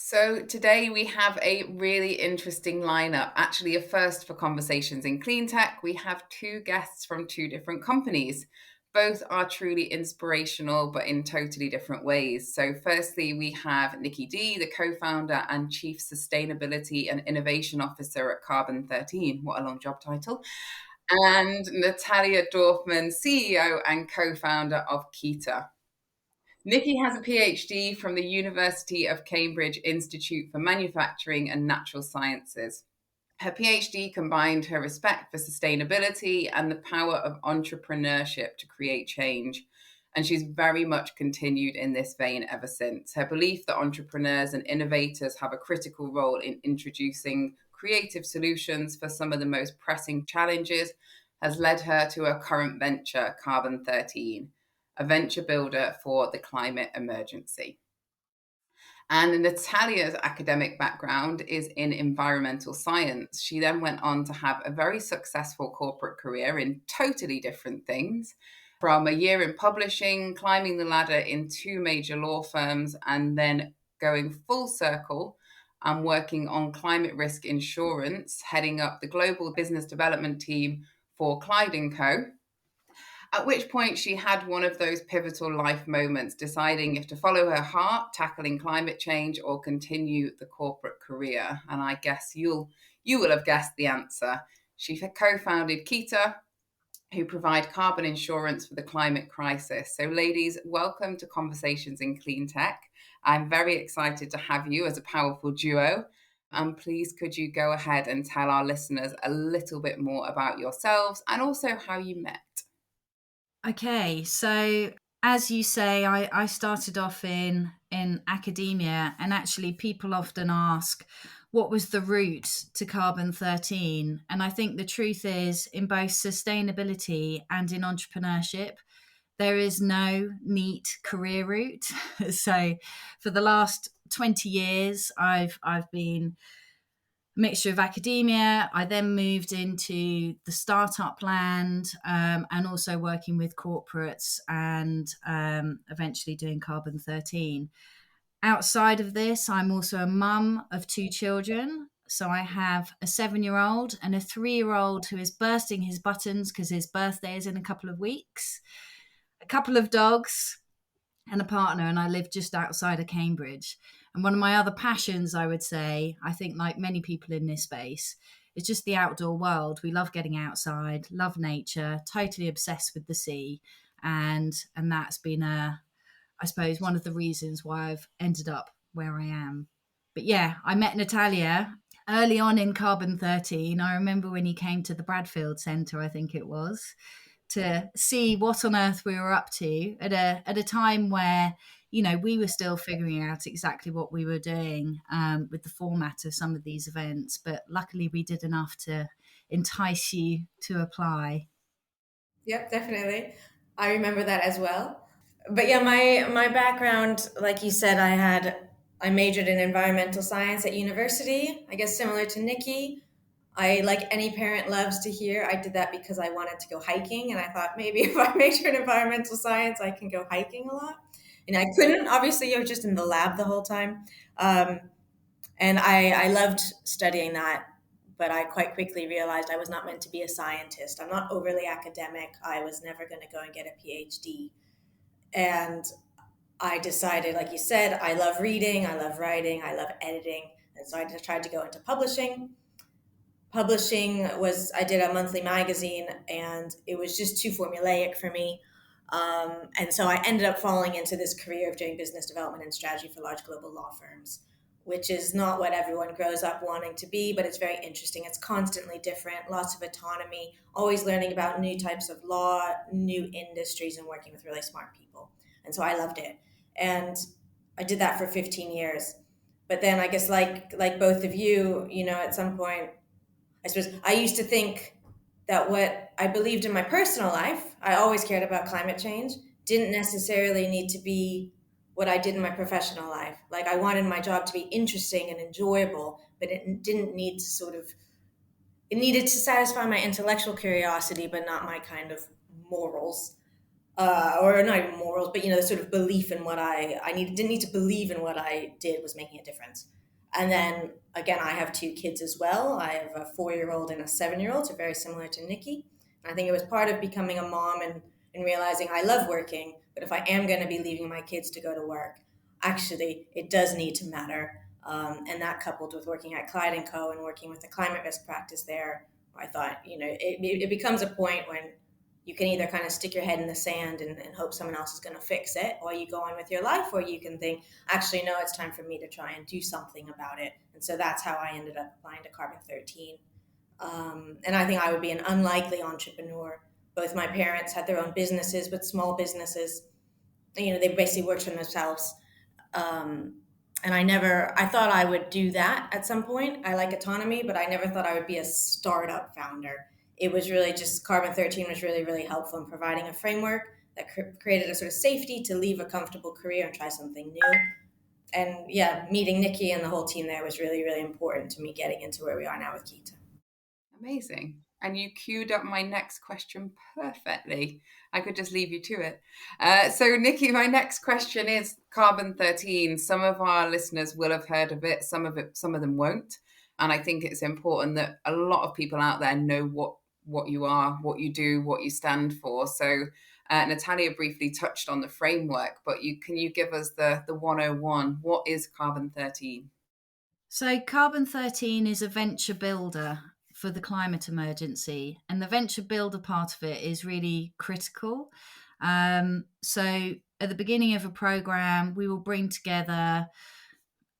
So today we have a really interesting lineup, actually a first for Conversations in Cleantech. We have two guests from two different companies. Both are truly inspirational, but in totally different ways. So firstly, we have Nicky Dee, the co-founder and Chief Sustainability and Innovation Officer at Carbon 13. What a long job title. And Natalia Dorfman, CEO and co-founder of Kita. Nikki has a PhD from the University of Cambridge Institute for Manufacturing and Natural Sciences. Her PhD combined her respect for sustainability and the power of entrepreneurship to create change. And she's very much continued in this vein ever since. Her belief that entrepreneurs and innovators have a critical role in introducing creative solutions for some of the most pressing challenges has led her to her current venture, Carbon 13, a venture builder for the climate emergency. And Natalia's academic background is in environmental science. She then went on to have a very successful corporate career in totally different things, from a year in publishing, climbing the ladder in two major law firms, and then going full circle and working on climate risk insurance, heading up the global business development team for Clyde & Co. At which point she had one of those pivotal life moments, deciding if to follow her heart, tackling climate change, or continue the corporate career. And I guess you will have guessed the answer. She co-founded Kita, who provide carbon insurance for the climate crisis. So, ladies, welcome to Conversations in Clean Tech. I'm very excited to have you as a powerful duo. And please, could you go ahead and tell our listeners a little bit more about yourselves and also how you met? Okay, so as you say, I started off in academia, and actually people often ask, what was the route to Carbon 13? And I think the truth is, in both sustainability and in entrepreneurship, there is no neat career route. So for the last 20 years, I've been mixture of academia. I then moved into the startup land, and also working with corporates, and eventually doing Carbon 13. Outside of this, I'm also a mum of two children. So I have a 7-year-old and a 3-year-old who is bursting his buttons because his birthday is in a couple of weeks, a couple of dogs, and a partner, and I live just outside of Cambridge. And one of my other passions, I would say, I think like many people in this space, is just the outdoor world. We love getting outside, love nature, totally obsessed with the sea. And that's been I suppose, one of the reasons why I've ended up where I am. But yeah, I met Natalia early on in Carbon 13. I remember when he came to the Bradfield Centre, I think it was, to see what on earth we were up to at a time where, you know, we were still figuring out exactly what we were doing, with the format of some of these events. But luckily we did enough to entice you to apply. Yep, definitely. I remember that as well. But yeah, my background, like you said, I majored in environmental science at university. I guess similar to Nikki. I, like any parent loves to hear, I did that because I wanted to go hiking, and I thought maybe if I major in environmental science, I can go hiking a lot. And I couldn't. Obviously, I was just in the lab the whole time. Um, and I loved studying that, but I quite quickly realized I was not meant to be a scientist. I'm not overly academic. I was never going to go and get a PhD. And I decided, like you said, I love reading, I love writing, I love editing. And so I just tried to go into publishing. I did a monthly magazine, and it was just too formulaic for me. And so I ended up falling into this career of doing business development and strategy for large global law firms, which is not what everyone grows up wanting to be, but it's very interesting. It's constantly different, lots of autonomy, always learning about new types of law, new industries, and working with really smart people. And so I loved it. And I did that for 15 years. But then I guess like both of you, at some point, I suppose I used to think that what I believed in my personal life, I always cared about climate change, didn't necessarily need to be what I did in my professional life. Like I wanted my job to be interesting and enjoyable, but it didn't need to it needed to satisfy my intellectual curiosity, but not my kind of morals. or not even morals, but the sort of belief in what didn't need to believe in what I did was making a difference. And then again, I have two kids as well. I have a 4-year-old and a 7-year-old, so very similar to Nikki. And I think it was part of becoming a mom and realizing I love working, but if I am going to be leaving my kids to go to work, actually, it does need to matter. And that coupled with working at Clyde and Co. and working with the climate risk practice there, I thought, it becomes a point when you can either kind of stick your head in the sand and hope someone else is going to fix it, or you go on with your life, or you can think, actually, no, it's time for me to try and do something about it. And so that's how I ended up applying to Carbon 13. And I think I would be an unlikely entrepreneur. Both my parents had their own businesses, but small businesses. They basically worked for themselves. And I thought I would do that at some point. I like autonomy, but I never thought I would be a startup founder. It was really just Carbon 13 was really, really helpful in providing a framework that created a sort of safety to leave a comfortable career and try something new. And yeah, meeting Nikki and the whole team there was really, really important to me getting into where we are now with Kita. Amazing. And you queued up my next question perfectly. I could just leave you to it. So, Nikki, my next question is Carbon 13. Some of our listeners will have heard of it, some of them won't. And I think it's important that a lot of people out there know what you are, what you do, what you stand for. So, Natalia briefly touched on the framework, but can you give us the 101? What is Carbon 13? So Carbon 13 is a venture builder for the climate emergency, and the venture builder part of it is really critical. So at the beginning of a program, we will bring together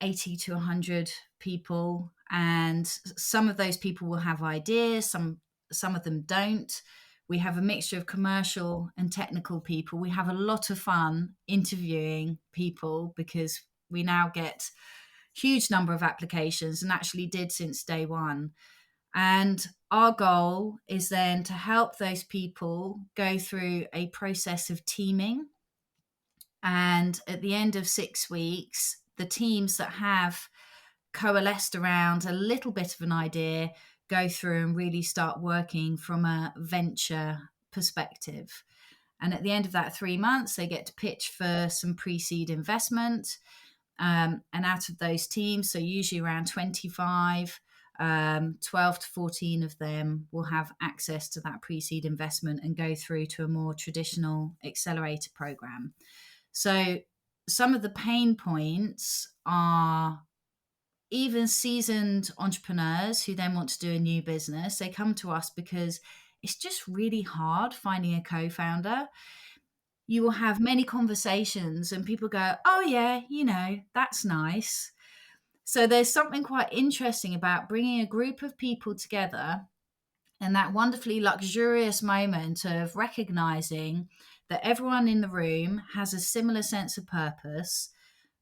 80 to 100 people, and some of those people will have ideas, some of them don't. We have a mixture of commercial and technical people. We have a lot of fun interviewing people because we now get huge number of applications, and actually did since day one. And our goal is then to help those people go through a process of teaming. And at the end of 6 weeks, the teams that have coalesced around a little bit of an idea go through and really start working from a venture perspective. And at the end of that 3 months, they get to pitch for some pre-seed investment. And out of those teams, so usually around 25, 12 to 14 of them will have access to that pre-seed investment and go through to a more traditional accelerator program. So some of the pain points are even seasoned entrepreneurs who then want to do a new business. They come to us because it's just really hard finding a co-founder. You will have many conversations and people go, oh yeah, that's nice. So there's something quite interesting about bringing a group of people together and that wonderfully luxurious moment of recognizing that everyone in the room has a similar sense of purpose,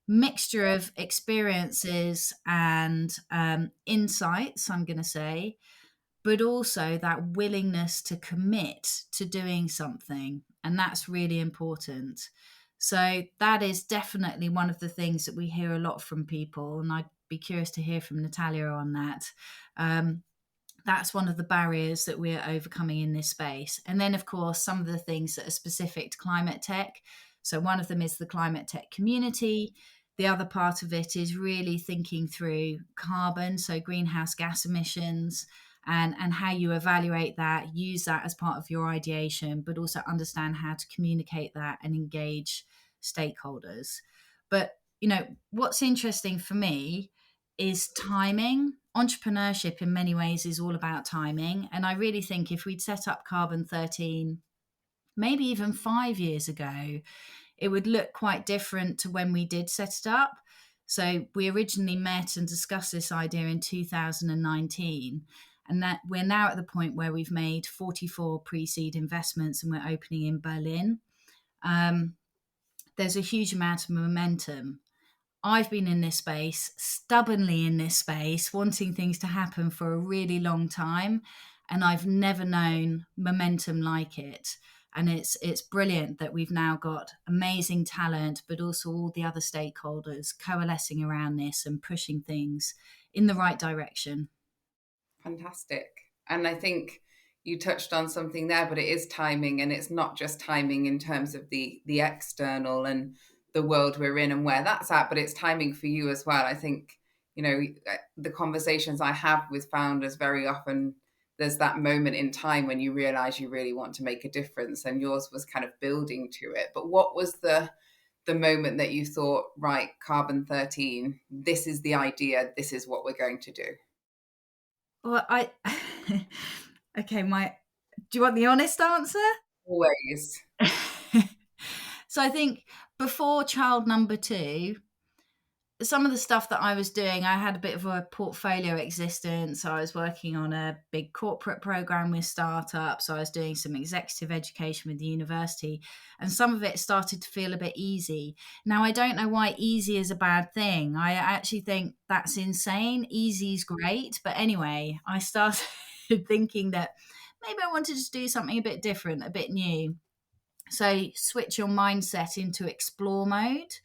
mixture of experiences and insights, I'm going to say, but also that willingness to commit to doing something. And that's really important. So that is definitely one of the things that we hear a lot from people. And I'd be curious to hear from Natalia on that. That's one of the barriers that we're overcoming in this space. And then, of course, some of the things that are specific to climate tech. So one of them is the climate tech community. The other part of it is really thinking through carbon, so greenhouse gas emissions, and how you evaluate that, use that as part of your ideation, but also understand how to communicate that and engage stakeholders. But, what's interesting for me is timing. Entrepreneurship in many ways is all about timing. And I really think if we'd set up Carbon 13, maybe even 5 years ago, it would look quite different to when we did set it up. So we originally met and discussed this idea in 2019. And that we're now at the point where we've made 44 pre-seed investments and we're opening in Berlin. There's a huge amount of momentum. I've been in this space, stubbornly in this space, wanting things to happen for a really long time. And I've never known momentum like it. And it's brilliant that we've now got amazing talent, but also all the other stakeholders coalescing around this and pushing things in the right direction. Fantastic. And I think, you touched on something there, but it is timing, and it's not just timing in terms of the external and the world we're in and where that's at, but it's timing for you as well. I think, the conversations I have with founders, very often there's that moment in time when you realize you really want to make a difference, and yours was kind of building to it. But what was the moment that you thought, right, Carbon 13, this is the idea, this is what we're going to do? Well, okay, do you want the honest answer? Always. So I think before child number 2, some of the stuff that I was doing, I had a bit of a portfolio existence. I was working on a big corporate program with startups. I was doing some executive education with the university, and some of it started to feel a bit easy. Now, I don't know why easy is a bad thing. I actually think that's insane. Easy is great. But anyway, I started thinking that maybe I wanted to do something a bit different, a bit new. So switch your mindset into explore mode.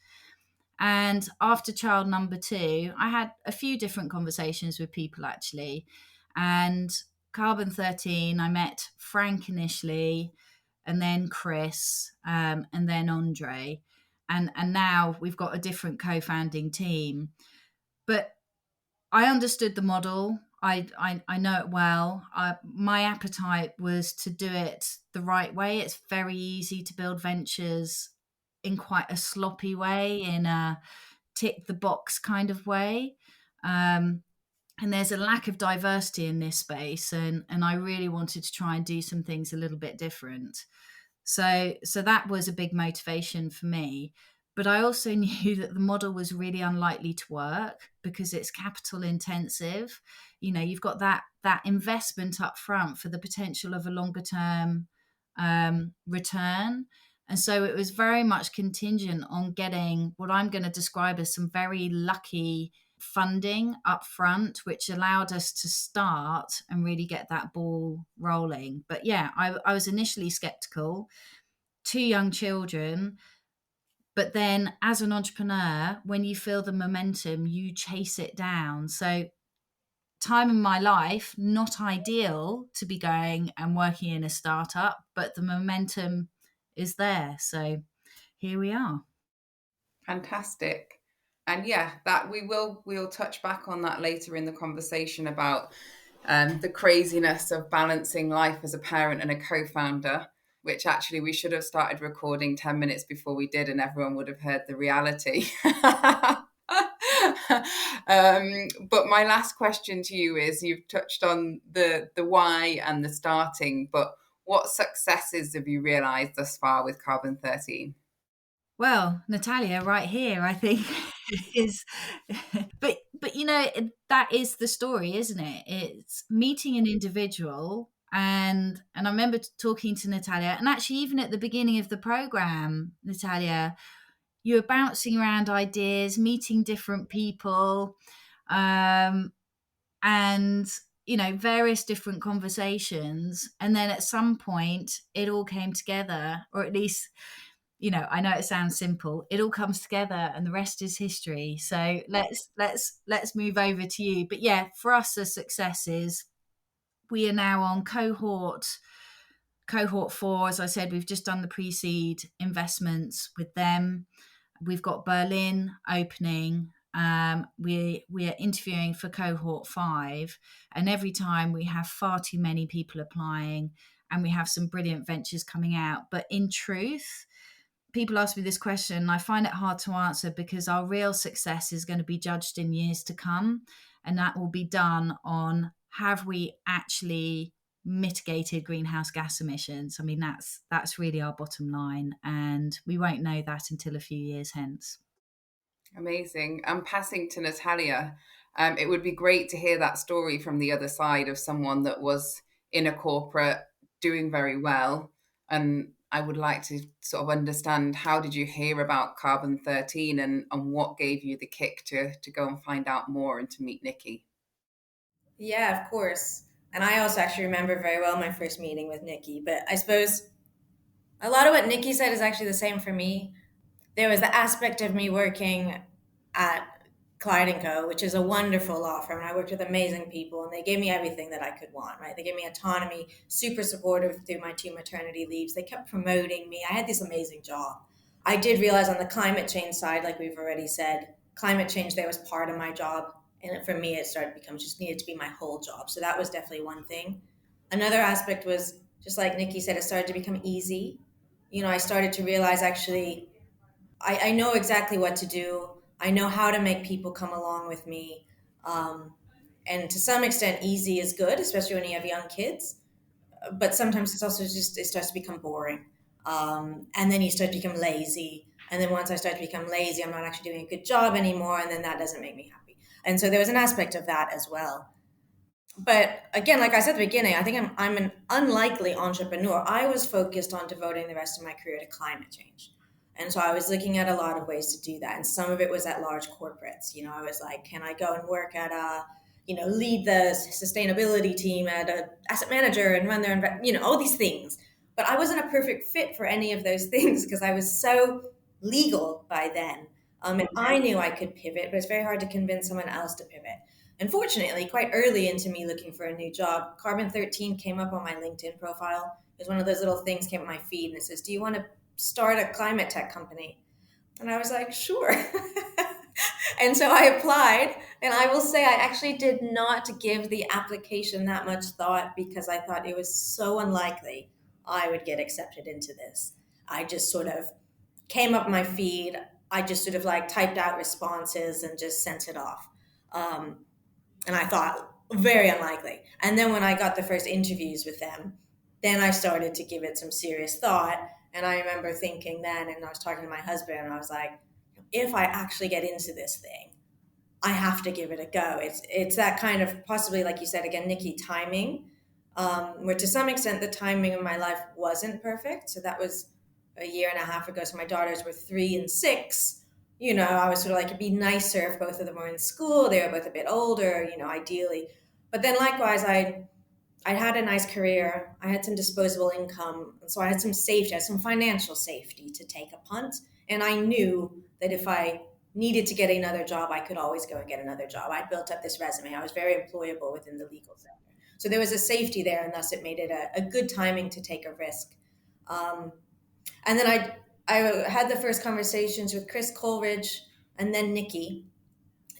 And after child number 2, I had a few different conversations with people actually. And Carbon 13, I met Frank initially, and then Chris, and then Andre. And now we've got a different co-founding team. But I understood the model. I know it well. My appetite was to do it the right way. It's very easy to build ventures in quite a sloppy way, in a tick the box kind of way. And there's a lack of diversity in this space. And I really wanted to try and do some things a little bit different. So that was a big motivation for me. But I also knew that the model was really unlikely to work because it's capital intensive. You've got that investment up front for the potential of a longer term return. And so it was very much contingent on getting what I'm going to describe as some very lucky funding up front, which allowed us to start and really get that ball rolling. But yeah, I was initially skeptical. 2 young children. But then as an entrepreneur, when you feel the momentum, you chase it down. So time in my life, not ideal to be going and working in a startup, but the momentum is there. So here we are. Fantastic. And yeah, that we'll touch back on that later in the conversation about the craziness of balancing life as a parent and a co-founder, which actually we should have started recording 10 minutes before we did, and everyone would have heard the reality. But my last question to you is, you've touched on the why and the starting, but what successes have you realized thus far with Carbon 13? Well, Natalia, right here, I think is, but that is the story, isn't it? It's meeting an individual, and I remember talking to Natalia, and actually even at the beginning of the program, Natalia, you were bouncing around ideas, meeting different people, and various different conversations, and then at some point it all came together, or at least, I know it sounds simple. It all comes together, and the rest is history. So let's move over to you. But yeah, for us, the success is we are now on cohort 4. As I said, we've just done the pre-seed investments with them. We've got Berlin opening. We are interviewing for cohort 5, and every time we have far too many people applying, and we have some brilliant ventures coming out. But in truth, people ask me this question, and I find it hard to answer, because our real success is going to be judged in years to come, and that will be done on, have we actually mitigated greenhouse gas emissions? I mean, that's really our bottom line, and we won't know that until a few years hence. Amazing. I'm passing to Natalia. It would be great to hear that story from the other side of someone that was in a corporate doing very well. And I would like to sort of understand, how did you hear about Carbon 13, and what gave you the kick to go and find out more and to meet Nicky? Yeah, of course. And I also actually remember very well my first meeting with Nicky. But I suppose a lot of what Nicky said is actually the same for me. There was the aspect of me working at Clyde & Co., which is a wonderful law firm. And I worked with amazing people, and they gave me everything that I could want, right? They gave me autonomy, super supportive through my 2 maternity leaves. They kept promoting me. I had this amazing job. I did realize on the climate change side, like we've already said, climate change there was part of my job. And for me, it started to become just needed to be my whole job. So that was definitely one thing. Another aspect was, just like Nicky said, it started to become easy. I started to realize actually I know exactly what to do. I know how to make people come along with me. Um, and to some extent, easy is good, especially when you have young kids. But sometimes it's also just, it starts to become boring. And then you start to become lazy. And then once I start to become lazy, I'm not actually doing a good job anymore. And then that doesn't make me happy. And so there was an aspect of that as well. But again, like I said at the beginning, I think I'm an unlikely entrepreneur. I was focused on devoting the rest of my career to climate change. And so I was looking at a lot of ways to do that. And some of it was at large corporates. I was like, can I go and work at lead the sustainability team at a asset manager and run their, all these things. But I wasn't a perfect fit for any of those things because I was so legal by then. And I knew I could pivot, but it's very hard to convince someone else to pivot. Unfortunately, quite early into me looking for a new job, Carbon 13 came up on my LinkedIn profile. It was one of those little things came up my feed, and it says, do you want to start a climate tech company? And I was like, sure. And so I applied, and I will say I actually did not give the application that much thought because I thought it was so unlikely I would get accepted into this. I just sort of came up my feed. I just sort of like typed out responses and just sent it off. And I thought, very unlikely. And then when I got the first interviews with them, then I started to give it some serious thought. And I remember thinking then, and I was talking to my husband, and I was like, if I actually get into this thing, I have to give it a go. It's that kind of, possibly, like you said, again, Nicky, timing, where to some extent the timing of my life wasn't perfect. So that was a year and a half ago. So my daughters were 3 and 6. I was sort of like, it'd be nicer if both of them were in school. They were both a bit older, ideally. But then likewise, I had a nice career. I had some disposable income. And so I had some safety, I had some financial safety to take a punt. And I knew that if I needed to get another job, I could always go and get another job. I built up this resume. I was very employable within the legal sector. So there was a safety there, and thus it made it a good timing to take a risk. And then I had the first conversations with Chris Coleridge and then Nicky.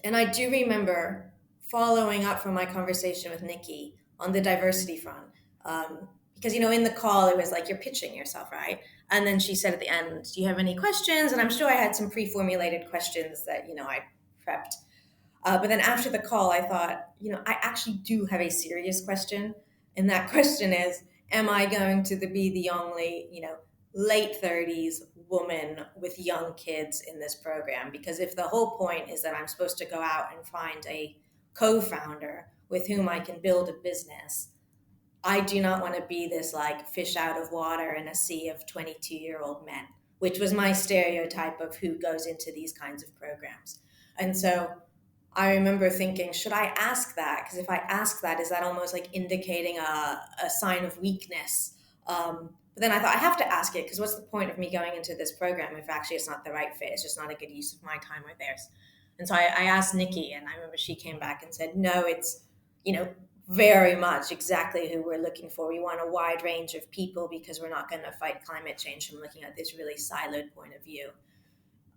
And I do remember following up from my conversation with Nicky on the diversity front. Because, in the call, it was like, you're pitching yourself, right? And then she said at the end, do you have any questions? And I'm sure I had some pre-formulated questions that, I prepped. But then after the call, I thought, I actually do have a serious question. And that question is, am I going to be the only, late 30s woman with young kids in this program? Because if the whole point is that I'm supposed to go out and find a co-founder with whom I can build a business, I do not want to be this like fish out of water in a sea of 22-year-old men, which was my stereotype of who goes into these kinds of programs. And so I remember thinking, should I ask that? Because if I ask that, is that almost like indicating a sign of weakness? But then I thought I have to ask it, because what's the point of me going into this program if actually it's not the right fit? It's just not a good use of my time or theirs. And so I asked Nicky, and I remember she came back and said, no, it's, very much exactly who we're looking for. We want a wide range of people because we're not going to fight climate change from looking at this really siloed point of view.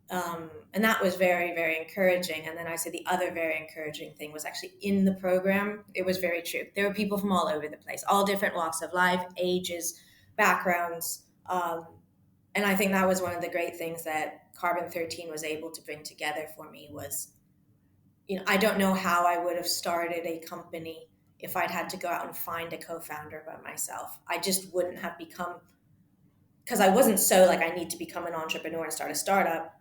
And that was very, very encouraging. And then I said the other very encouraging thing was actually in the program. It was very true. There were people from all over the place, all different walks of life, ages, backgrounds. And I think that was one of the great things that Carbon 13 was able to bring together for me was, I don't know how I would have started a company if I'd had to go out and find a co-founder by myself. I just wouldn't have become, because I wasn't so like, I need to become an entrepreneur and start a startup.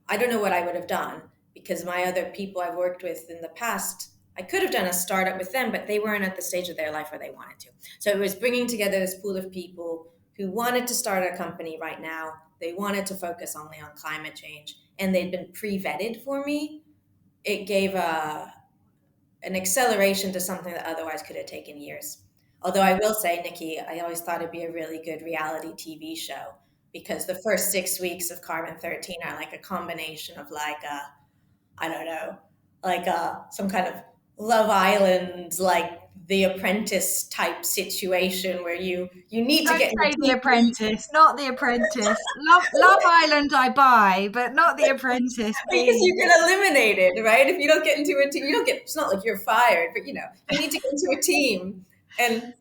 I don't know what I would have done, because my other people I've worked with in the past, I could have done a startup with them, but they weren't at the stage of their life where they wanted to. So it was bringing together this pool of people who wanted to start a company right now. They wanted to focus only on climate change, and they'd been pre-vetted for me. It gave an acceleration to something that otherwise could have taken years. Although I will say, Nicky, I always thought it'd be a really good reality TV show, because the first 6 weeks of Carbon 13 are like a combination of like I don't know, like some kind of Love Island, like The Apprentice type situation where you need to Don't get in say the The team. Apprentice, not The Apprentice. Love Island I buy, but not The Apprentice, Because please. you get eliminated, right? If you don't get into a team, you don't get. It's not like you're fired, but you need to get into a team, and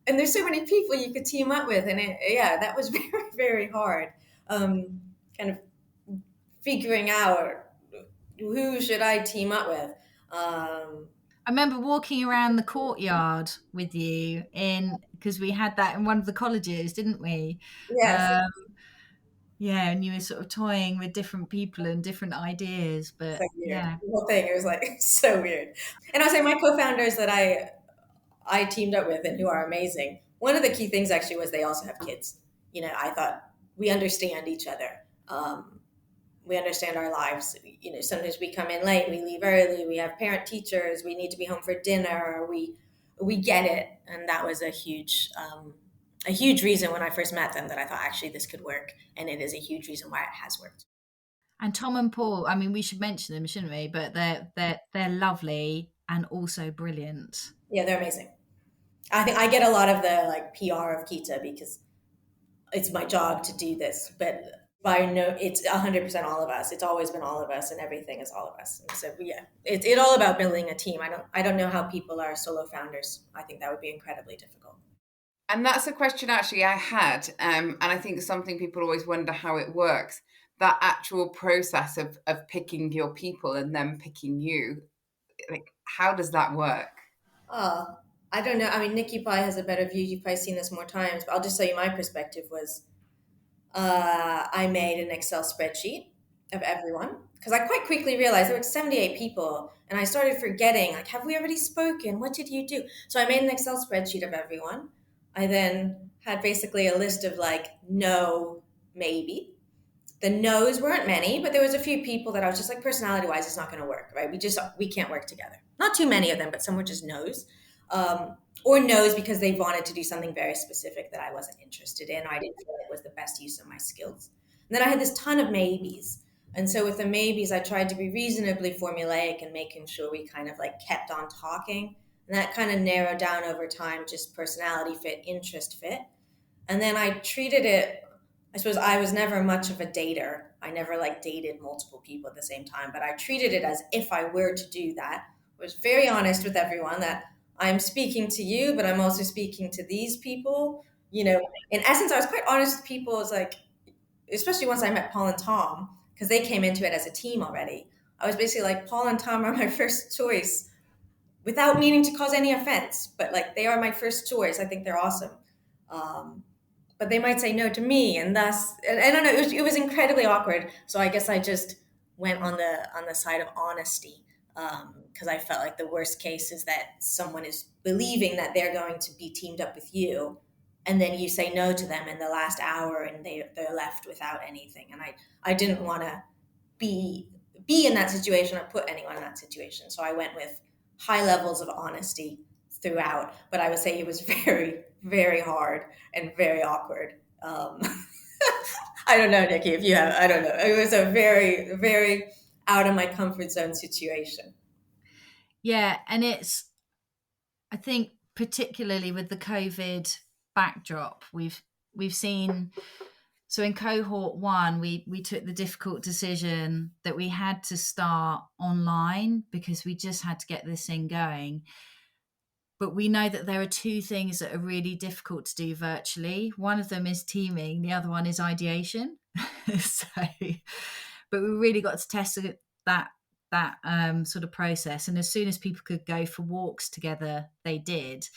there's so many people you could team up with, and that was very very hard. Kind of figuring out who should I team up with. I remember walking around the courtyard with you because we had that in one of the colleges, didn't we? Yes. Um, yeah, and you were sort of toying with different people and different ideas, So but weird. yeah. The whole thing, it was like so weird. And I'll say my co-founders that I teamed up with and who are amazing. One of the key things actually was they also have kids. I thought we understand each other. We understand our lives. Sometimes we come in late, we leave early, we have parent teachers, we need to be home for dinner. We get it, and that was a huge reason when I first met them that I thought actually this could work, and it is a huge reason why it has worked. And Tom and Paul, I mean, we should mention them, shouldn't we? But they're lovely and also brilliant. Yeah, they're amazing. I think I get a lot of the like PR of Kita because it's my job to do this, but by no, it's 100% all of us. It's always been all of us, and everything is all of us. And so yeah, it's all about building a team. I don't know how people are solo founders. I think that would be incredibly difficult. And that's a question actually I had, and I think something people always wonder how it works. That actual process of picking your people and then picking you, like, how does that work? I don't know. I mean, Nikki probably has a better view. You've probably seen this more times, but I'll just tell you my perspective was I made an Excel spreadsheet of everyone because I quite quickly realized there were 78 people and I started forgetting, like, have we already spoken? What did you do? So I made an Excel spreadsheet of everyone. I then had basically a list of like, no, maybe. The no's weren't many, but there was a few people that I was just like, personality wise, it's not going to work, right? We can't work together. Not too many of them, but some were just no's. Or no's because they wanted to do something very specific that I wasn't interested in, or I didn't feel it was the best use of my skills. And then I had this ton of maybes. And so with the maybes, I tried to be reasonably formulaic and making sure we kind of like kept on talking. And that kind of narrowed down over time, just personality fit, interest fit. And then I treated it, I suppose I was never much of a dater. I never like dated multiple people at the same time, but I treated it as if I were to do that. I was very honest with everyone that I'm speaking to you, but I'm also speaking to these people. In essence, I was quite honest with people. It's like, especially once I met Paul and Tom, because they came into it as a team already. I was basically like, Paul and Tom are my first choice without meaning to cause any offense, but like they are my first choice. I think they're awesome. But they might say no to me, and thus, and I don't know. It was incredibly awkward. So I guess I just went on the side of honesty because I felt like the worst case is that someone is believing that they're going to be teamed up with you, and then you say no to them in the last hour, and they're left without anything. And I didn't want to be in that situation or put anyone in that situation. So I went with high levels of honesty throughout, but I would say it was very, very hard and very awkward. I don't know, Nikki, if you have, I don't know. It was a very, very out of my comfort zone situation. Yeah, and I think particularly with the COVID backdrop, we've seen. So in cohort 1, we took the difficult decision that we had to start online because we just had to get this thing going. But we know that there are two things that are really difficult to do virtually. One of them is teaming, the other one is ideation. But we really got to test that sort of process. And as soon as people could go for walks together, they did.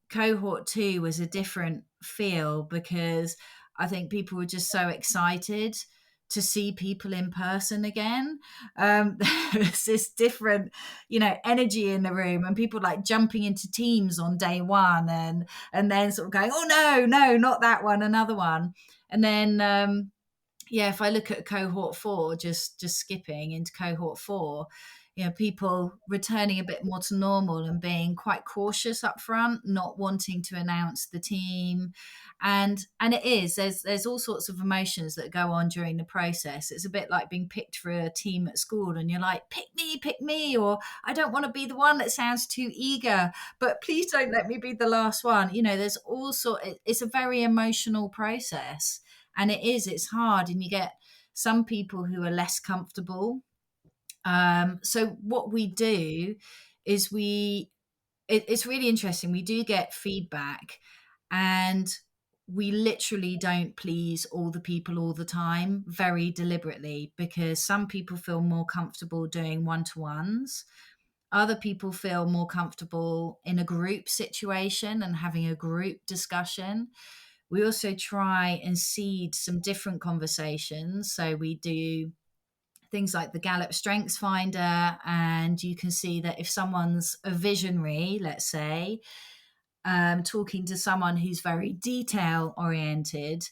Cohort 2 was a different feel because I think people were just so excited to see people in person again. There's this different, energy in the room, and people like jumping into teams on day one, and then sort of going, oh no, not that one, another one, and then if I look at cohort 4, just skipping into cohort 4, people returning a bit more to normal and being quite cautious up front, not wanting to announce the team. And it is, there's all sorts of emotions that go on during the process. It's a bit like being picked for a team at school, and you're like, pick me, or I don't want to be the one that sounds too eager, but please don't let me be the last one. There's also, it's a very emotional process, and it's hard, and you get some people who are less comfortable. So what we do is it's really interesting. We do get feedback, and we literally don't please all the people all the time, very deliberately, because some people feel more comfortable doing one-to-ones. Other people feel more comfortable in a group situation and having a group discussion. We also try and seed some different conversations. So we do things like the Gallup Strengths Finder, and you can see that if someone's a visionary, let's say, talking to someone who's very detail oriented,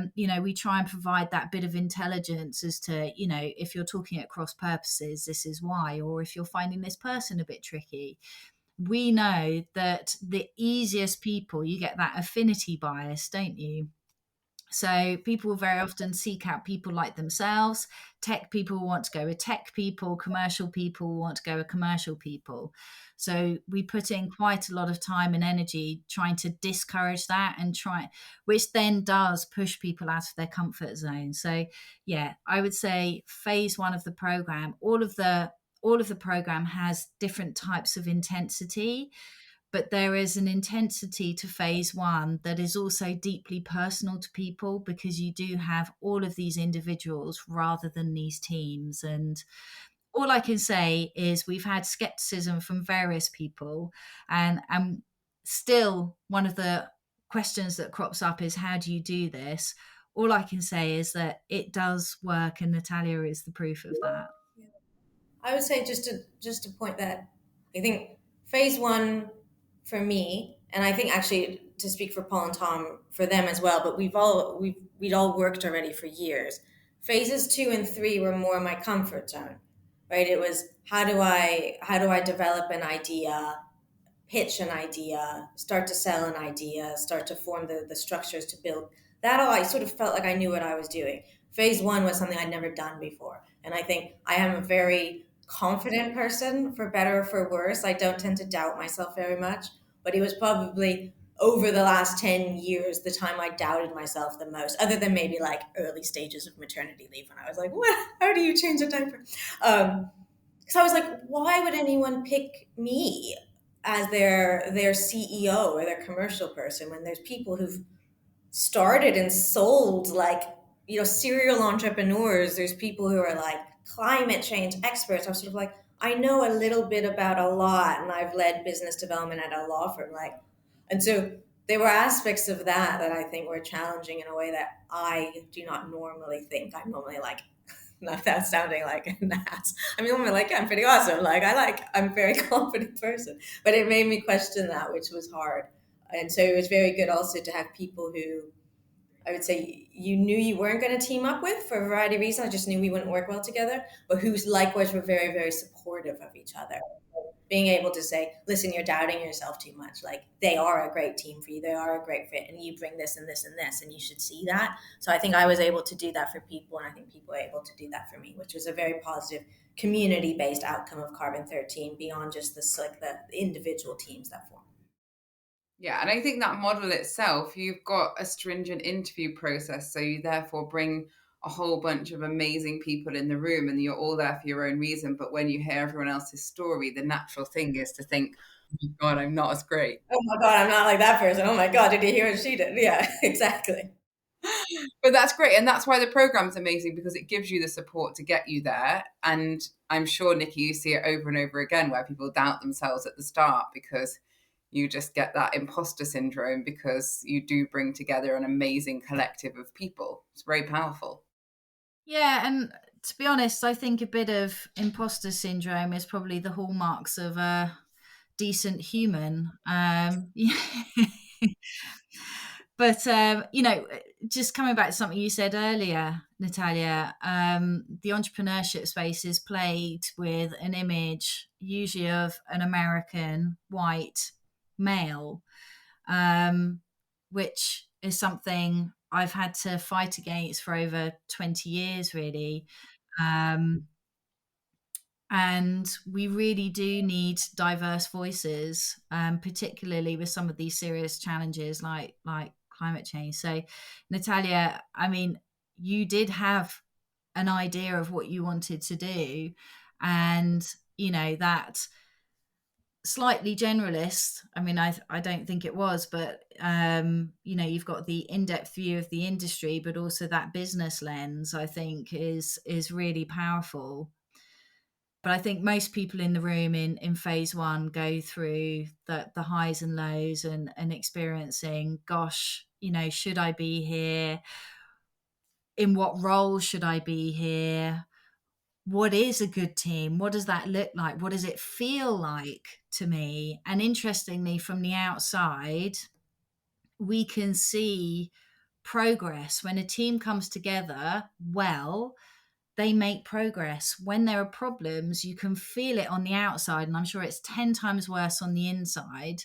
we try and provide that bit of intelligence as to, if you're talking at cross purposes, this is why, or if you're finding this person a bit tricky. We know that the easiest people, you get that affinity bias, don't you? So people very often seek out people like themselves. Tech people want to go with tech people, commercial people want to go with commercial people. So we put in quite a lot of time and energy trying to discourage that, which then does push people out of their comfort zone. So yeah, I would say phase one of the program, all of the program has different types of intensity, but there is an intensity to phase one that is also deeply personal to people, because you do have all of these individuals rather than these teams. And all I can say is we've had skepticism from various people, and still one of the questions that crops up is, how do you do this? All I can say is that it does work, and Natalia is the proof of that. I would say just to point that I think phase one for me, and I think actually to speak for Paul and Tom, for them as well, but we'd all worked already for years. Phases 2 and 3 were more my comfort zone, right? It was how do I develop an idea, pitch an idea, start to sell an idea, start to form the structures to build. That all I sort of felt like I knew what I was doing. Phase 1 was something I'd never done before. And I think I am a very confident person, for better or for worse. I don't tend to doubt myself very much, but it was probably over the last 10 years the time I doubted myself the most, other than maybe like early stages of maternity leave when I was like, what? How do you change a diaper? Because I was like, why would anyone pick me as their CEO or their commercial person when there's people who've started and sold, like, serial entrepreneurs. There's people who are like climate change experts. I was sort of like, I know a little bit about a lot, and I've led business development at a law firm. And so there were aspects of that I think were challenging in a way that I do not normally think. I'm normally like, not that sounding like an ass. I mean, I'm like, yeah, I'm pretty awesome. I'm a very confident person, but it made me question that, which was hard. And so it was very good also to have people who I would say you knew you weren't going to team up with for a variety of reasons. I just knew we wouldn't work well together, but who likewise were very, very supportive of each other. Being able to say, listen, you're doubting yourself too much. Like, they are a great team for you. They are a great fit, and you bring this and this and this, and you should see that. So I think I was able to do that for people, and I think people were able to do that for me, which was a very positive community-based outcome of Carbon 13 beyond just the individual teams that form. Yeah, and I think that model itself, you've got a stringent interview process, so you therefore bring a whole bunch of amazing people in the room, and you're all there for your own reason. But when you hear everyone else's story, the natural thing is to think, oh my God, I'm not as great. Oh my God, I'm not like that person. Oh my God, did you hear what she did? Yeah, exactly. But that's great. And that's why the program's amazing, because it gives you the support to get you there. And I'm sure, Nicky, you see it over and over again where people doubt themselves at the start because you just get that imposter syndrome, because you do bring together an amazing collective of people. It's very powerful. Yeah, and to be honest, I think a bit of imposter syndrome is probably the hallmarks of a decent human. But just coming back to something you said earlier, Natalia, the entrepreneurship space is played with an image usually of an American white male, which is something I've had to fight against for over 20 years, really. And we really do need diverse voices, particularly with some of these serious challenges like climate change. So, Natalia, I mean, you did have an idea of what you wanted to do, and that slightly generalist. I mean, I don't think it was, but you've got the in-depth view of the industry, but also that business lens. I think is really powerful. But I think most people in the room in phase one go through the highs and lows and experiencing, gosh, should I be here? In what role should I be here? What is a good team? What does that look like? What does it feel like to me? And interestingly, from the outside, we can see progress when a team comes together well. They make progress. When there are problems, you can feel it on the outside, and I'm sure it's 10 times worse on the inside.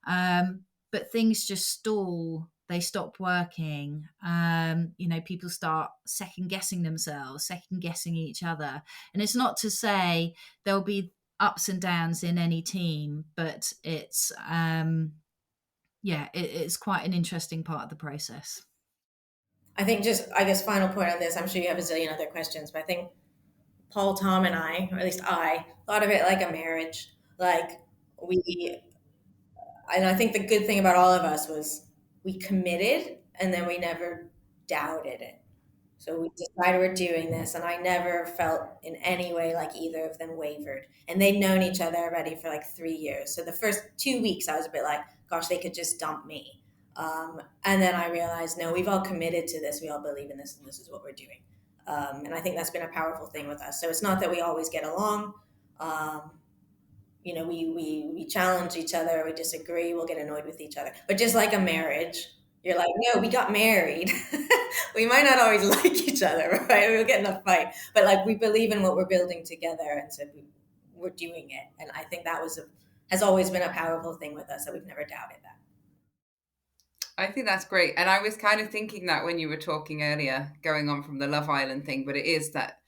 But things just stall. They stop working. People start second guessing themselves, second guessing each other. And it's not to say there'll be ups and downs in any team, but it's it's quite an interesting part of the process. I think final point on this, I'm sure you have a zillion other questions, but I think Paul, Tom, and I, or at least I, thought of it like a marriage. Like and I think the good thing about all of us was we committed and then we never doubted it. So we decided we're doing this, and I never felt in any way like either of them wavered. And they'd known each other already for like 3 years. So the first 2 weeks, I was a bit like, gosh, they could just dump me. And then I realized, no, we've all committed to this. We all believe in this, and this is what we're doing. And I think that's been a powerful thing with us. So it's not that we always get along. We challenge each other, we disagree, we'll get annoyed with each other. But just like a marriage, you're like, no, we got married. We might not always like each other, right? We'll get in a fight, but like we believe in what we're building together, and so we're doing it. And I think that has always been a powerful thing with us, that we've never doubted that. I think that's great. And I was kind of thinking that when you were talking earlier, going on from the Love Island thing, but it is that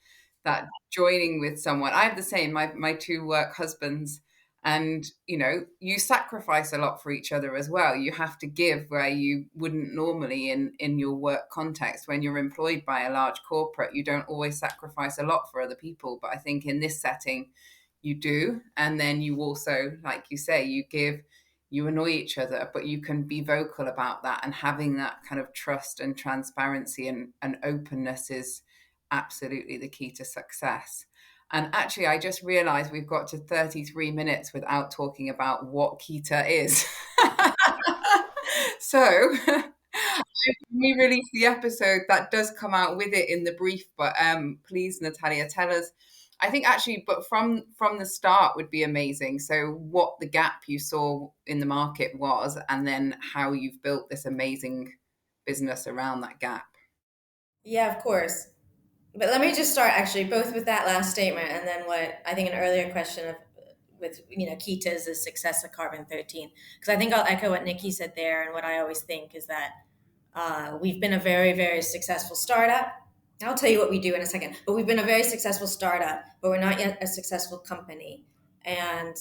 joining with someone. I have the same, my two work husbands, and you sacrifice a lot for each other as well. You have to give where you wouldn't normally in your work context. When you're employed by a large corporate, you don't always sacrifice a lot for other people, but I think in this setting you do. And then you also, like you say, you give, you annoy each other, but you can be vocal about that, and having that kind of trust and transparency and openness is absolutely the key to success. And actually, I just realized we've got to 33 minutes without talking about what Kita is. So when we release the episode, that does come out with it in the brief. But please, Natalia, tell us. I think actually, but from the start would be amazing. So what the gap you saw in the market was, and then how you've built this amazing business around that gap. Yeah, of course. But let me just start actually both with that last statement and then what I think an earlier question with Kita is the success of Carbon 13. Because I think I'll echo what Nicky said there, and what I always think is that we've been a very, very successful startup. I'll tell you what we do in a second, but we've been a very successful startup, but we're not yet a successful company. And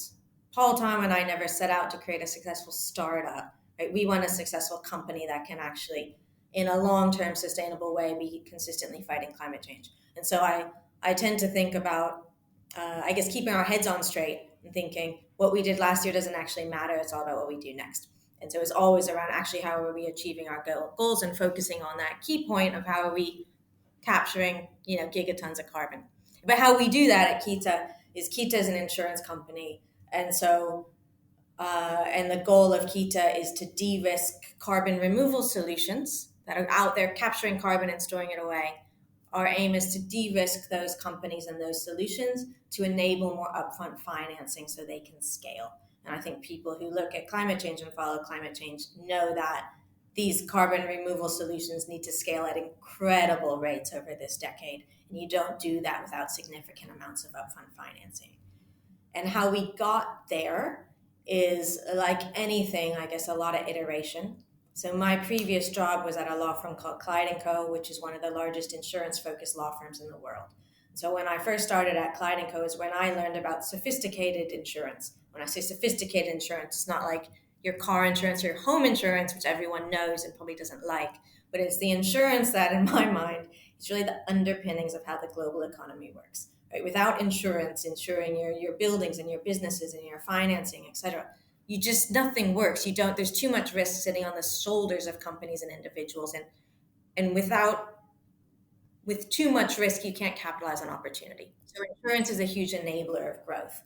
Paul, Tom, and I never set out to create a successful startup. Right? We want a successful company that can actually, in a long-term sustainable way, be consistently fighting climate change. And so I tend to think about, keeping our heads on straight and thinking what we did last year doesn't actually matter. It's all about what we do next. And so it's always around actually how are we achieving our goals, and focusing on that key point of how are we capturing, gigatons of carbon. But how we do that at Kita is an insurance company. And so and the goal of Kita is to de-risk carbon removal solutions that are out there capturing carbon and storing it away. Our aim is to de-risk those companies and those solutions to enable more upfront financing so they can scale. And I think people who look at climate change and follow climate change know that these carbon removal solutions need to scale at incredible rates over this decade. And you don't do that without significant amounts of upfront financing. And how we got there is, like anything, I guess, a lot of iteration. So my previous job was at a law firm called Clyde & Co., which is one of the largest insurance-focused law firms in the world. So when I first started at Clyde & Co. is when I learned about sophisticated insurance. When I say sophisticated insurance, it's not like your car insurance or your home insurance, which everyone knows and probably doesn't like, but it's the insurance that, in my mind, is really the underpinnings of how the global economy works. Right? Without insurance, insuring your buildings and your businesses and your financing, etc., nothing works. There's too much risk sitting on the shoulders of companies and individuals, and with too much risk, you can't capitalize on opportunity. So insurance is a huge enabler of growth.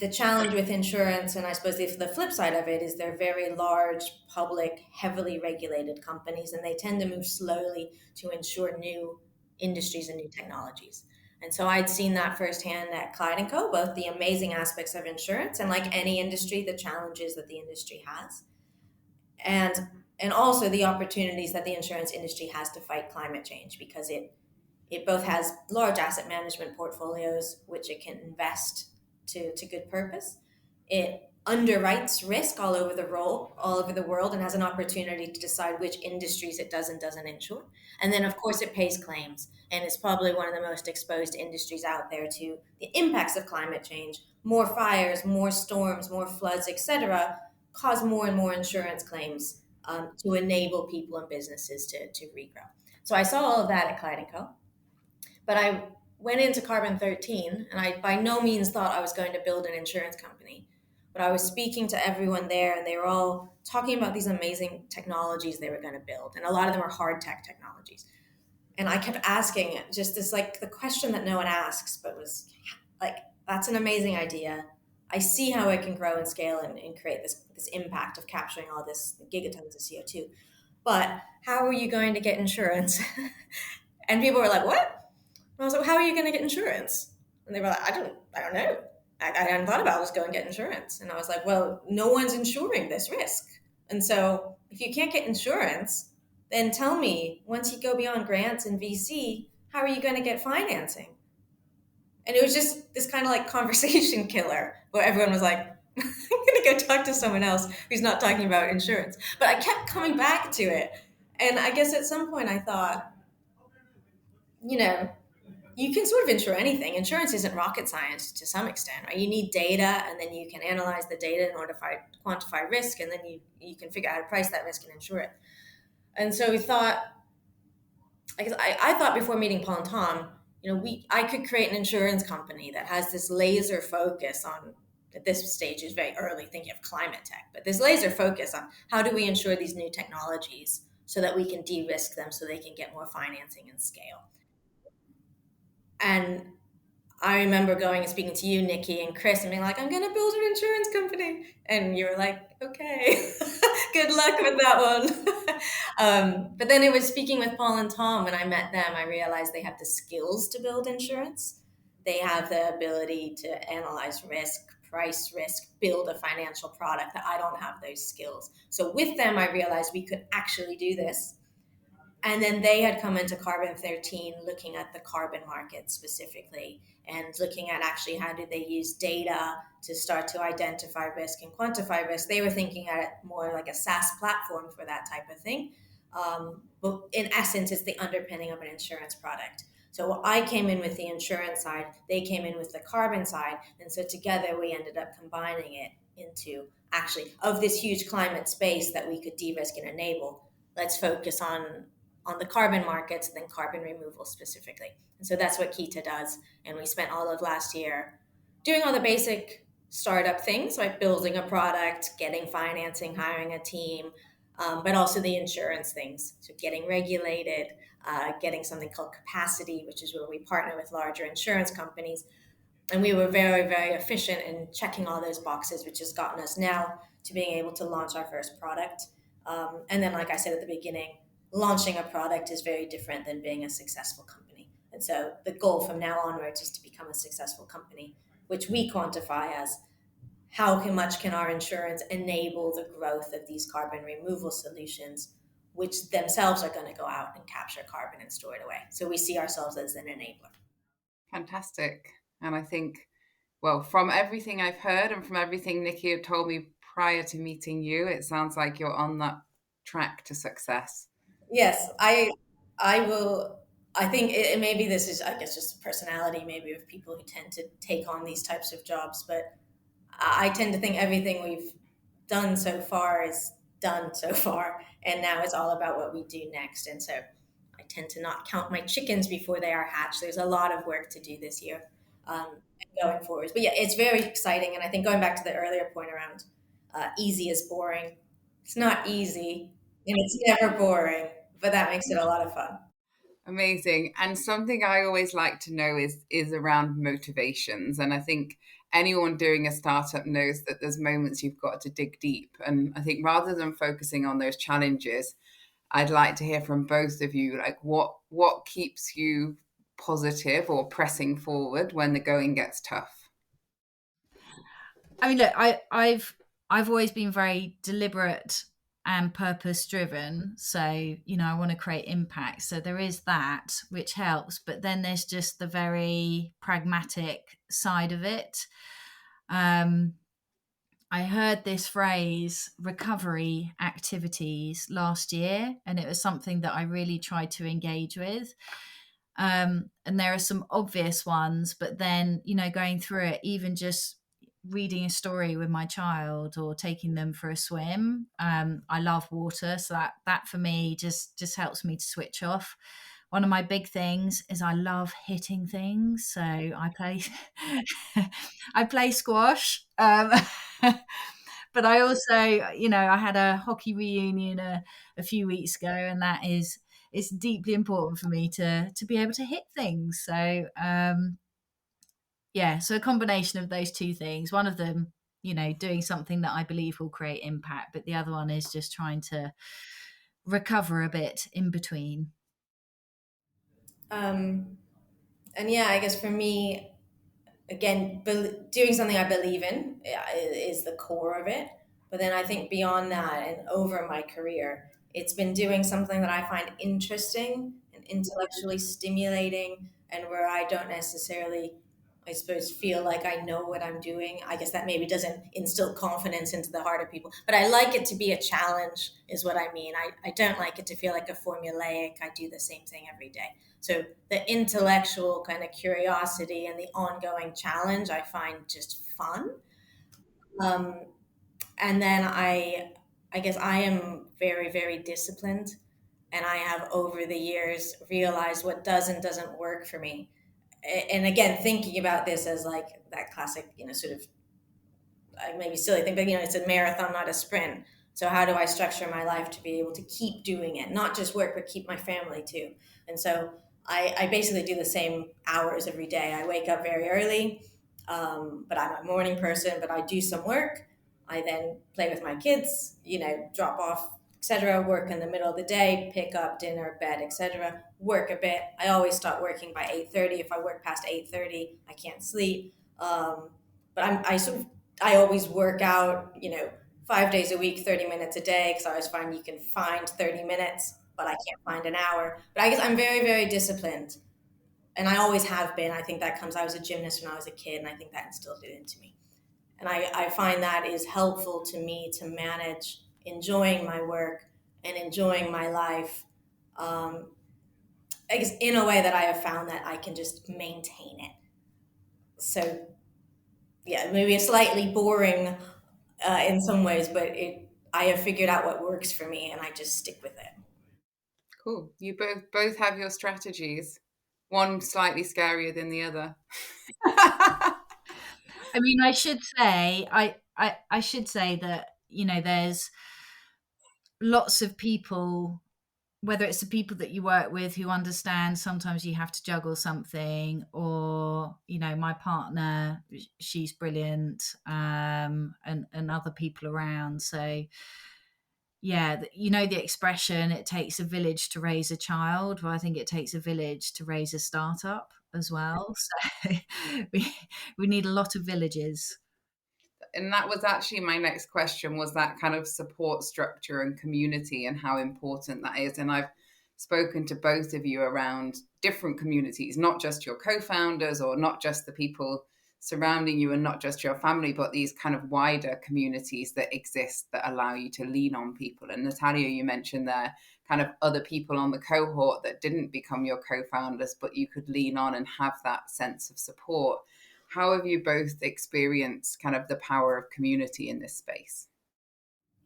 The challenge with insurance, and I suppose the flip side of it, is they're very large, public, heavily regulated companies, and they tend to move slowly to ensure new industries and new technologies. And so I'd seen that firsthand at Clyde & Co., both the amazing aspects of insurance and, like any industry, the challenges that the industry has. And also the opportunities that the insurance industry has to fight climate change, because it both has large asset management portfolios, which it can invest to good purpose. It underwrites risk all over the world and has an opportunity to decide which industries it does and doesn't insure. And then, of course, it pays claims, and it's probably one of the most exposed industries out there to the impacts of climate change. More fires, more storms, more floods, etc., cause more and more insurance claims to enable people and businesses to regrow. So I saw all of that at Clyde & Co. But I went into Carbon 13, and I by no means thought I was going to build an insurance company. But I was speaking to everyone there, and they were all talking about these amazing technologies they were going to build. And a lot of them were hard tech technologies. And I kept asking just this, like, the question that no one asks, but was like, that's an amazing idea. I see how it can grow and scale and create this impact of capturing all this gigatons of CO2. But how are you going to get insurance? And people were like, what? And I was like, how are you going to get insurance? And they were like, I don't know. I hadn't thought about, let's go and get insurance. And I was like, well, no one's insuring this risk. And so if you can't get insurance, then tell me, once you go beyond grants and VC, how are you going to get financing? And it was just this kind of like conversation killer where everyone was like, I'm going to go talk to someone else who's not talking about insurance. But I kept coming back to it. And I guess at some point I thought, you can sort of insure anything. Insurance isn't rocket science to some extent, right? You need data, and then you can analyze the data in order to quantify risk, and then you can figure out how to price that risk and insure it. And so we thought, I thought before meeting Paul and Tom, I could create an insurance company that has this laser focus on, at this stage is very early thinking of climate tech, but this laser focus on how do we insure these new technologies so that we can de-risk them so they can get more financing and scale. And I remember going and speaking to you, Nicky, and Chris, and being like, I'm going to build an insurance company. And you were like, okay, good luck with that one. But then it was speaking with Paul and Tom. When I met them, I realized they have the skills to build insurance. They have the ability to analyze risk, price risk, build a financial product, that I don't have those skills. So with them, I realized we could actually do this. And then they had come into Carbon 13 looking at the carbon market specifically and looking at actually how do they use data to start to identify risk and quantify risk. They were thinking at it more like a SaaS platform for that type of thing. But in essence, it's the underpinning of an insurance product. So I came in with the insurance side, they came in with the carbon side. And so together we ended up combining it into actually of this huge climate space that we could de-risk and enable. Let's focus on the carbon markets and then carbon removal specifically. And so that's what Kita does. And we spent all of last year doing all the basic startup things, like building a product, getting financing, hiring a team, but also the insurance things. So getting regulated, getting something called capacity, which is where we partner with larger insurance companies. And we were very, very efficient in checking all those boxes, which has gotten us now to being able to launch our first product. And then, like I said at the beginning, launching a product is very different than being a successful company. And so the goal from now onwards is to become a successful company, which we quantify as how much can our insurance enable the growth of these carbon removal solutions, which themselves are going to go out and capture carbon and store it away. So we see ourselves as an enabler. Fantastic. And I think, well, from everything I've heard and from everything Nicky had told me prior to meeting you, it sounds like you're on that track to success. Yes, I will. I think maybe this is, I guess, just a personality maybe of people who tend to take on these types of jobs, but I tend to think everything we've done so far is done so far, and now it's all about what we do next. And so I tend to not count my chickens before they are hatched. There's a lot of work to do this year, going forwards. But yeah, it's very exciting. And I think going back to the earlier point around easy is boring, it's not easy and it's never boring, but that makes it a lot of fun. Amazing. And something I always like to know is around motivations. And I think anyone doing a startup knows that there's moments you've got to dig deep. And I think rather than focusing on those challenges, I'd like to hear from both of you, like what keeps you positive or pressing forward when the going gets tough? I mean, look, I've always been very deliberate and purpose driven. So, I want to create impact. So there is that, which helps. But then there's just the very pragmatic side of it. I heard this phrase, recovery activities, last year, and it was something that I really tried to engage with. And there are some obvious ones, but then, going through it, even just reading a story with my child or taking them for a swim. I love water, so that for me just helps me to switch off. One of my big things is I love hitting things, so I play I play squash. But I also, I had a hockey reunion a few weeks ago, and that is it's deeply important for me to be able to hit things. So so a combination of those two things. One of them, doing something that I believe will create impact, but the other one is just trying to recover a bit in between. And yeah, I guess for me, again, doing something I believe in is the core of it. But then I think beyond that and over my career, it's been doing something that I find interesting and intellectually stimulating, and where I don't necessarily, I suppose, feel like I know what I'm doing. I guess that maybe doesn't instill confidence into the heart of people, but I like it to be a challenge, is what I mean. I don't like it to feel like a formulaic, I do the same thing every day. So the intellectual kind of curiosity and the ongoing challenge I find just fun. Um, and then I guess I am very, very disciplined, and I have over the years realized what does and doesn't work for me. And again, thinking about this as like that classic, sort of maybe silly thing, but it's a marathon, not a sprint. So how do I structure my life to be able to keep doing it, not just work, but keep my family too? And so I basically do the same hours every day. I wake up very early, but I'm a morning person, but I do some work. I then play with my kids, drop off, etc. Work in the middle of the day, pick up dinner, bed, etc. Work a bit. I always start working by 8:30. If I work past 8:30, I can't sleep. But I always work out, 5 days a week, 30 minutes a day, because I always find you can find 30 minutes, but I can't find an hour. But I guess I'm very, very disciplined. And I always have been. I think that comes, I was a gymnast when I was a kid, and I think that instilled it into me. And I find that is helpful to me to manage enjoying my work and enjoying my life, I guess in a way that I have found that I can just maintain it. So yeah, maybe it's slightly boring in some ways, but I have figured out what works for me, and I just stick with it. Cool. You both have your strategies. One slightly scarier than the other. I mean, I should say, I should say that, there's lots of people, whether it's the people that you work with who understand sometimes you have to juggle something, or, my partner, she's brilliant, and other people around. So, yeah, the expression, it takes a village to raise a child. Well, I think it takes a village to raise a startup as well. So we need a lot of villages. and that was actually my next question, was that kind of support structure and community and how important that is. And I've spoken to both of you around different communities, not just your co-founders or not just the people surrounding you and not just your family, but these kind of wider communities that exist that allow you to lean on people. And Natalia, you mentioned there kind of other people on the cohort that didn't become your co-founders, but you could lean on and have that sense of support. How have you both experienced kind of the power of community in this space?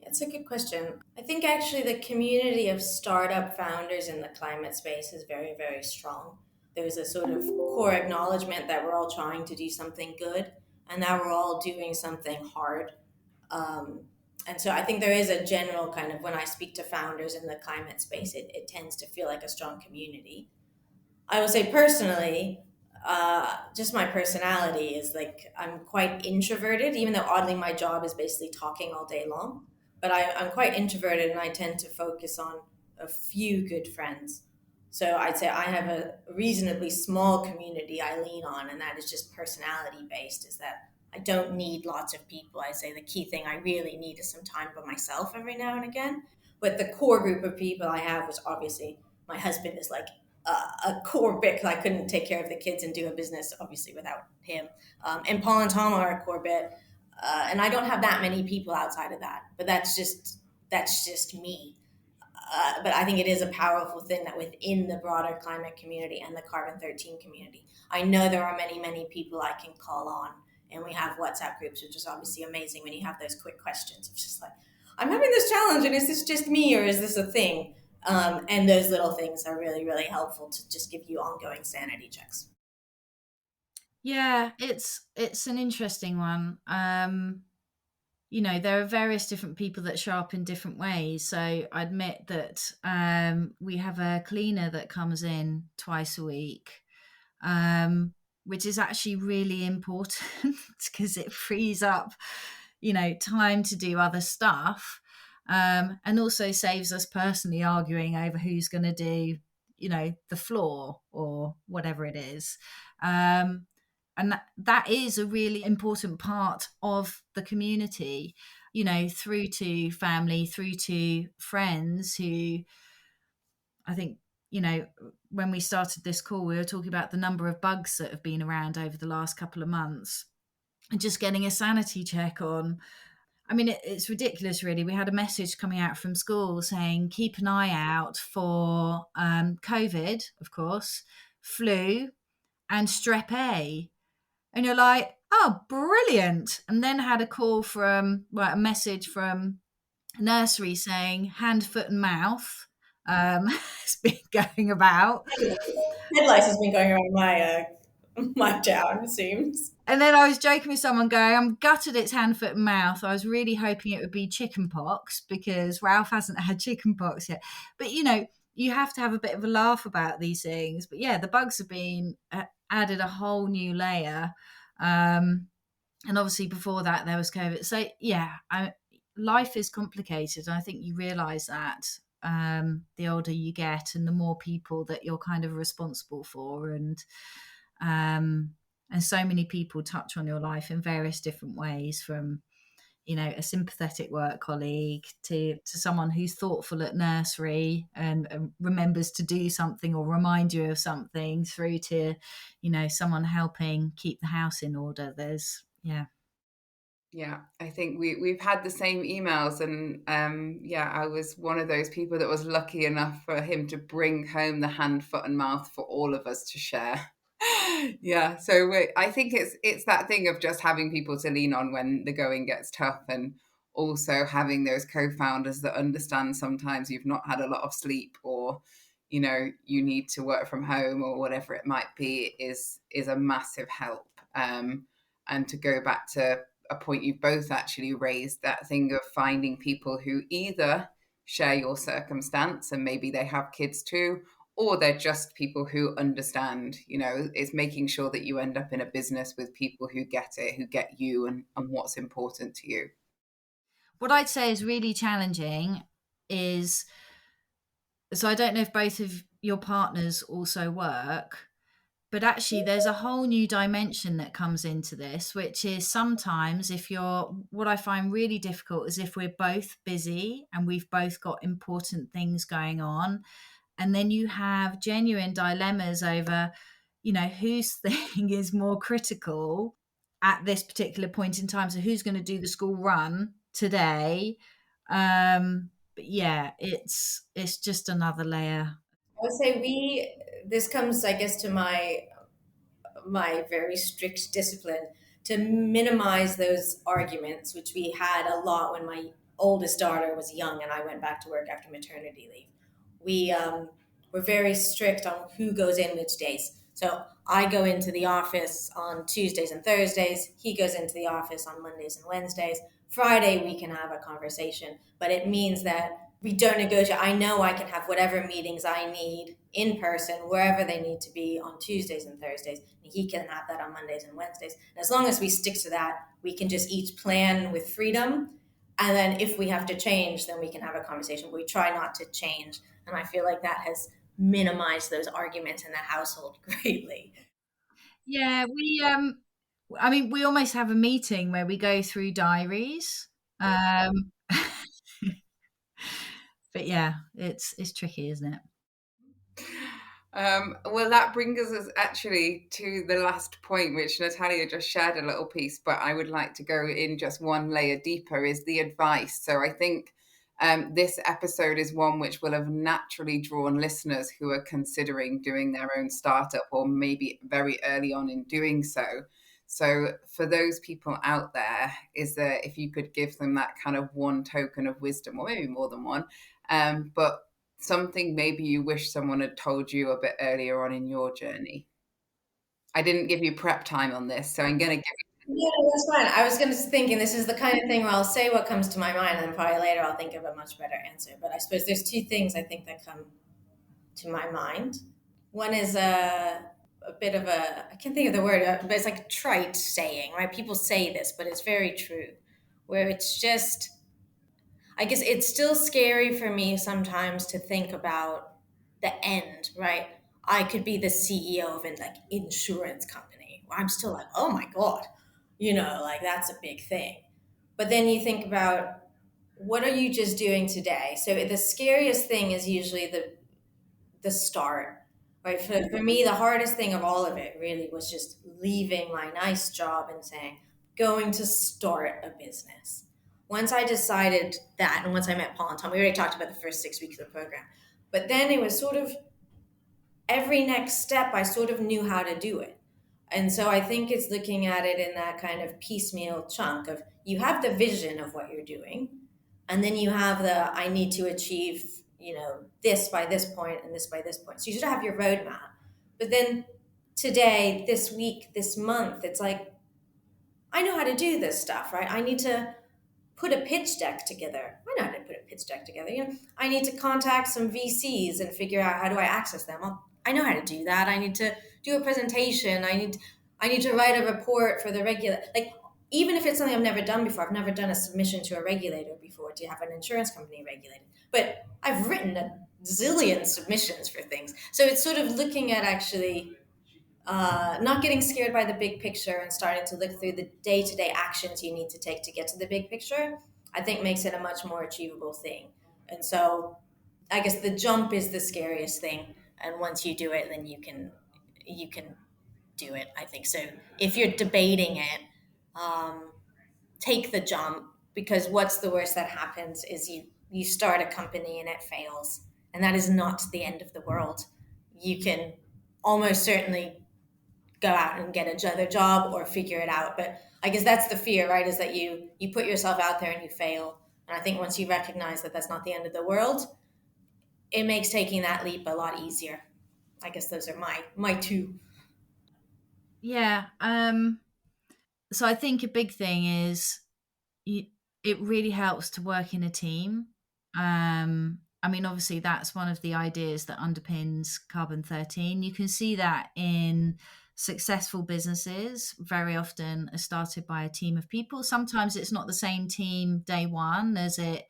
It's a good question. I think actually the community of startup founders in the climate space is very, very strong. There's a sort of core acknowledgement that we're all trying to do something good and that we're all doing something hard. Um, and so I think there is a general kind of, when I speak to founders in the climate space, it tends to feel like a strong community. I will say personally, just my personality is like I'm quite introverted, even though oddly my job is basically talking all day long. But I'm quite introverted and I tend to focus on a few good friends. So I'd say I have a reasonably small community I lean on, and that is just personality based, is that I don't need lots of people. I say the key thing I really need is some time by myself every now and again. But the core group of people I have was obviously my husband is like a core bit, because I couldn't take care of the kids and do a business obviously without him. And Paul and Tom are a core bit, and I don't have that many people outside of that. But that's just me. But I think it is a powerful thing that within the broader climate community and the Carbon 13 community, I know there are many, many people I can call on. And we have WhatsApp groups, which is obviously amazing when you have those quick questions. It's just like, I'm having this challenge, and is this just me or is this a thing? And those little things are really, really helpful to just give you ongoing sanity checks. Yeah, it's an interesting one. There are various different people that show up in different ways. So I admit that we have a cleaner that comes in twice a week, which is actually really important because it frees up, time to do other stuff, and also saves us personally arguing over who's going to do, the floor or whatever it is. And that is a really important part of the community, through to family, through to friends who, I think, when we started this call, we were talking about the number of bugs that have been around over the last couple of months, and just getting a sanity check on. I mean, it's ridiculous, really. We had a message coming out from school saying, keep an eye out for COVID, of course, flu and strep A. And you're like, oh, brilliant. And then had a message from nursery saying hand, foot and mouth. It's been going about. Head lice has been going around my town, it seems. And then I was joking with someone going, I'm gutted it's hand, foot and mouth. I was really hoping it would be chicken pox because Ralph hasn't had chicken pox yet. But, you have to have a bit of a laugh about these things. But yeah, the bugs have been added a whole new layer. And obviously before that there was COVID. So yeah, life is complicated. I think you realise that the older you get and the more people that you're kind of responsible for, and so many people touch on your life in various different ways, from a sympathetic work colleague to someone who's thoughtful at nursery and remembers to do something or remind you of something, through to someone helping keep the house in order. Yeah, I think we've had the same emails, and I was one of those people that was lucky enough for him to bring home the hand, foot, and mouth for all of us to share. Yeah, so I think it's that thing of just having people to lean on when the going gets tough, and also having those co-founders that understand sometimes you've not had a lot of sleep, or you need to work from home or whatever it might be, is a massive help. And to go back to a point you've both actually raised, that thing of finding people who either share your circumstance and maybe they have kids too, or they're just people who understand. It's making sure that you end up in a business with people who get it, who get you and what's important to you. What I'd say is really challenging is, so I don't know if both of your partners also work, But actually, there's a whole new dimension that comes into this, which is sometimes what I find really difficult is if we're both busy and we've both got important things going on, and then you have genuine dilemmas over, whose thing is more critical at this particular point in time. So who's going to do the school run today? But yeah, it's just another layer. I would say this comes, I guess, to my very strict discipline to minimize those arguments, which we had a lot when my oldest daughter was young and I went back to work after maternity leave. We were very strict on who goes in which days. So I go into the office on Tuesdays and Thursdays. He goes into the office on Mondays and Wednesdays. Friday, we can have a conversation, but it means that we don't negotiate. I know I can have whatever meetings I need in person, wherever they need to be on Tuesdays and Thursdays. And he can have that on Mondays and Wednesdays. And as long as we stick to that, we can just each plan with freedom. And then if we have to change, then we can have a conversation. But we try not to change. And I feel like that has minimized those arguments in the household greatly. Yeah, we almost have a meeting where we go through diaries. But yeah, it's tricky, isn't it? Well, that brings us actually to the last point, which Natalia just shared a little piece, but I would like to go in just one layer deeper, is the advice. So I think this episode is one which will have naturally drawn listeners who are considering doing their own startup or maybe very early on in doing so. So for those people out there, is there, if you could give them that kind of one token of wisdom, or maybe more than one, but something maybe you wish someone had told you a bit earlier on in your journey? I didn't give you prep time on this, so I'm going to give you. Yeah, that's fine. I was going to thinking this is the kind of thing where I'll say what comes to my mind, and then probably later I'll think of a much better answer. But I suppose there's two things I think that come to my mind. One is a bit of I can't think of the word, but it's like a trite saying, right? People say this, but it's very true, where it's just, I guess it's still scary for me sometimes to think about the end, right? I could be the CEO of an like insurance company where I'm still like, oh my God, like that's a big thing. But then you think about what are you just doing today? So the scariest thing is usually the start, right? For me, the hardest thing of all of it really was just leaving my nice job and saying, going to start a business. Once I decided that, and once I met Paul and Tom, we already talked about the first 6 weeks of the program, but then it was sort of every next step, I sort of knew how to do it. And so I think it's looking at it in that kind of piecemeal chunk of you have the vision of what you're doing, and then you have I need to achieve, this by this point and this by this point. So you should have your roadmap. But then today, this week, this month, it's like, I know how to do this stuff, right? I need to put a pitch deck together. I know how to put a pitch deck together. I need to contact some VCs and figure out how do I access them. I know how to do that. I need to do a presentation. I need to write a report for the regulator. Like, even if it's something I've never done before, I've never done a submission to a regulator before to have an insurance company regulated. But I've written a zillion submissions for things. So it's sort of looking at actually not getting scared by the big picture and starting to look through the day-to-day actions you need to take to get to the big picture, I think makes it a much more achievable thing. And so I guess the jump is the scariest thing. And once you do it, then you can do it, I think. So if you're debating it, take the jump, because what's the worst that happens is you start a company and it fails. And that is not the end of the world. You can almost certainly go out and get another job or figure it out. But I guess that's the fear, right? Is that you put yourself out there and you fail. And I think once you recognize that that's not the end of the world, it makes taking that leap a lot easier. I guess those are my two. Yeah. So I think a big thing is it really helps to work in a team. I mean, obviously, that's one of the ideas that underpins Carbon 13. You can see that in successful businesses, very often are started by a team of people. Sometimes it's not the same team day one as it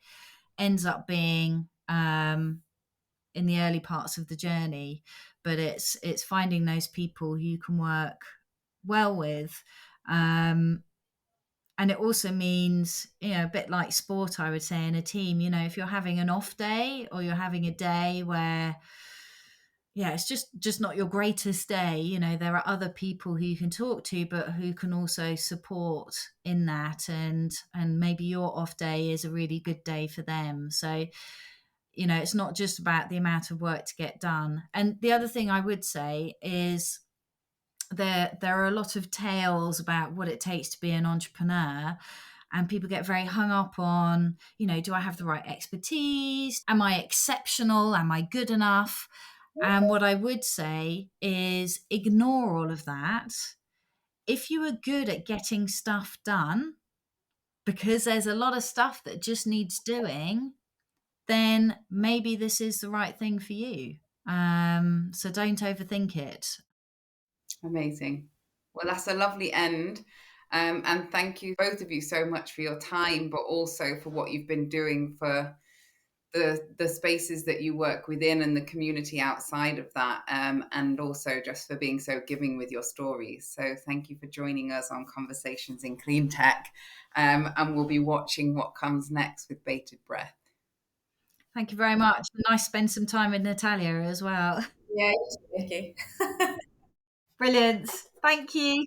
ends up being in the early parts of the journey, but it's finding those people who you can work well with. And it also means, a bit like sport, I would say, in a team, if you're having an off day, or you're having a day where, it's just not your greatest day, there are other people who you can talk to, but who can also support in that. And maybe your off day is a really good day for them. So, it's not just about the amount of work to get done. And the other thing I would say is, there are a lot of tales about what it takes to be an entrepreneur, and people get very hung up on, do I have the right expertise? Am I exceptional? Am I good enough? And what I would say is, ignore all of that. If you are good at getting stuff done, because there's a lot of stuff that just needs doing, then maybe this is the right thing for you. So don't overthink it. Amazing. Well, that's a lovely end. And thank you, both of you, so much for your time, but also for what you've been doing for the spaces that you work within and the community outside of that, and also just for being so giving with your stories. So thank you for joining us on Conversations in Cleantech, and we'll be watching what comes next with bated breath. Thank you very much. Nice to spend some time with Natalia as well. Yeah, Nicky. Brilliant. Thank you.